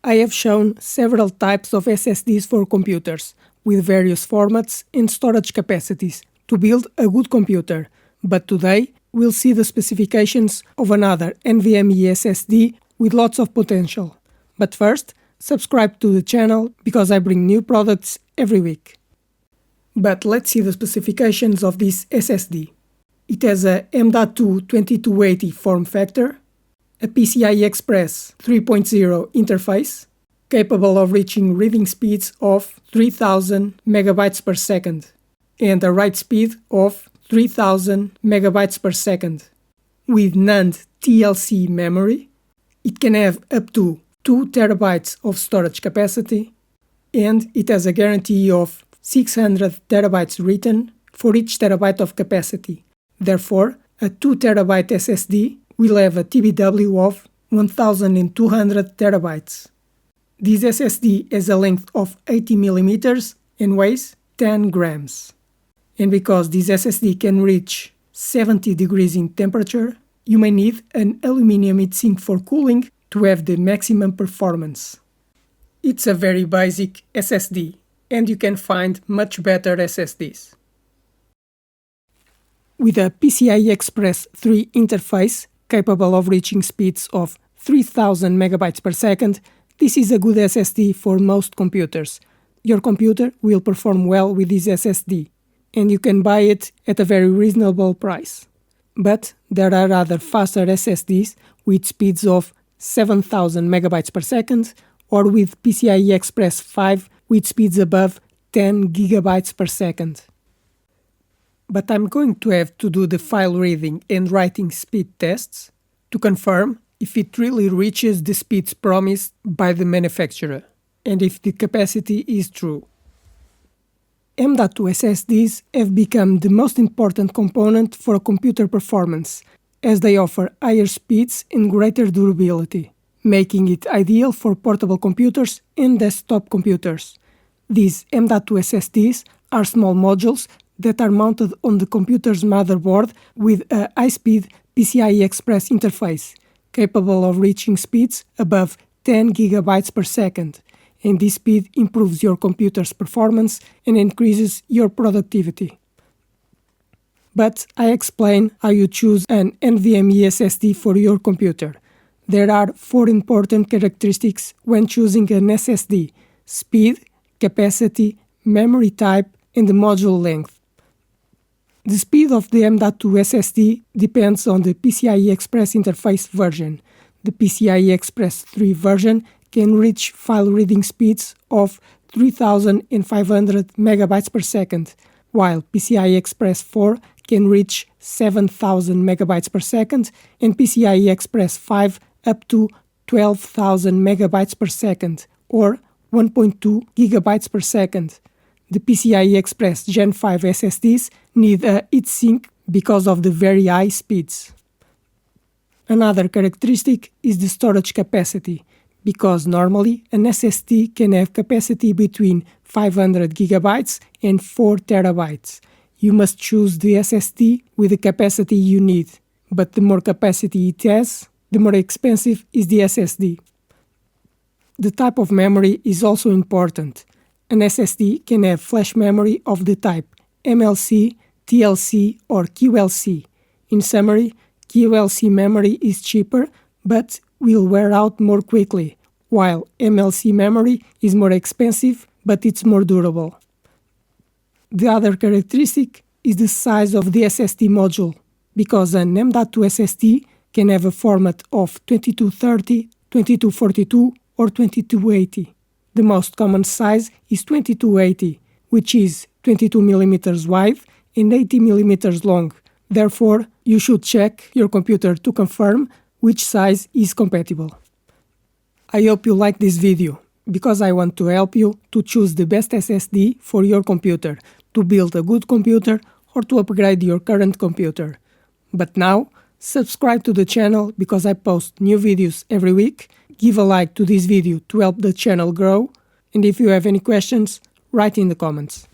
I have shown several types of SSDs for computers, with various formats and storage capacities, to build a good computer. But today, we'll see the specifications of another NVMe SSD with lots of potential. But first, subscribe to the channel because I bring new products every week. But let's see the specifications of this SSD. It has a M.2 2280 form factor, a PCIe Express 3.0 interface, capable of reaching reading speeds of 3000 megabytes per second, and a write speed of 3000 megabytes per second. With NAND TLC memory, it can have up to 2 terabytes of storage capacity, and it has a guarantee of 600 terabytes written for each terabyte of capacity. Therefore, a 2 terabyte SSD will have a TBW of 1200 terabytes. This SSD has a length of 80 mm and weighs 10 grams. And because this SSD can reach 70 degrees in temperature, you may need an aluminum heatsink for cooling to have the maximum performance. It's a very basic SSD, and you can find much better SSDs. With a PCIe Express 3 interface, capable of reaching speeds of 3000 megabytes per second, this is a good SSD for most computers. Your computer will perform well with this SSD, and you can buy it at a very reasonable price. But there are other faster SSDs with speeds of 7000 megabytes per second, or with PCIe Express 5 with speeds above 10 gigabytes per second. But I'm going to have to do the file reading and writing speed tests to confirm if it really reaches the speeds promised by the manufacturer, and if the capacity is true. M.2 SSDs have become the most important component for computer performance, as they offer higher speeds and greater durability, making it ideal for portable computers and desktop computers. These M.2 SSDs are small modules that are mounted on the computer's motherboard with a high-speed PCIe Express interface, capable of reaching speeds above 10 gigabytes per second, and this speed improves your computer's performance and increases your productivity. But I explain how you choose an NVMe SSD for your computer. There are 4 important characteristics when choosing an SSD: speed, capacity, memory type, and the module length. The speed of the M.2 SSD depends on the PCIe Express interface version. The PCIe Express 3 version can reach file reading speeds of 3500 megabytes per second, while PCIe Express 4 can reach 7000 megabytes per second, and PCIe Express 5 up to 12,000 megabytes per second, or 1.2 gigabytes per second. The PCIe Express Gen3 SSDs need a heatsink because of the very high speeds. Another characteristic is the storage capacity, because normally an SSD can have capacity between 500 gigabytes and 4 terabytes. You must choose the SSD with the capacity you need, but the more capacity it has, the more expensive is the SSD. The type of memory is also important. An SSD can have flash memory of the type MLC, TLC, or QLC. In summary, QLC memory is cheaper but will wear out more quickly, while MLC memory is more expensive but it's more durable. The other characteristic is the size of the SSD module, because an M.2 SSD can have a format of 2230, 2242, or 2280. The most common size is 2280, which is 22 mm wide and 80 mm long. Therefore, you should check your computer to confirm which size is compatible. I hope you like this video, because I want to help you to choose the best SSD for your computer, to build a good computer or to upgrade your current computer. But now, subscribe to the channel because I post new videos every week. Give a like to this video to help the channel grow, and if you have any questions, write in the comments.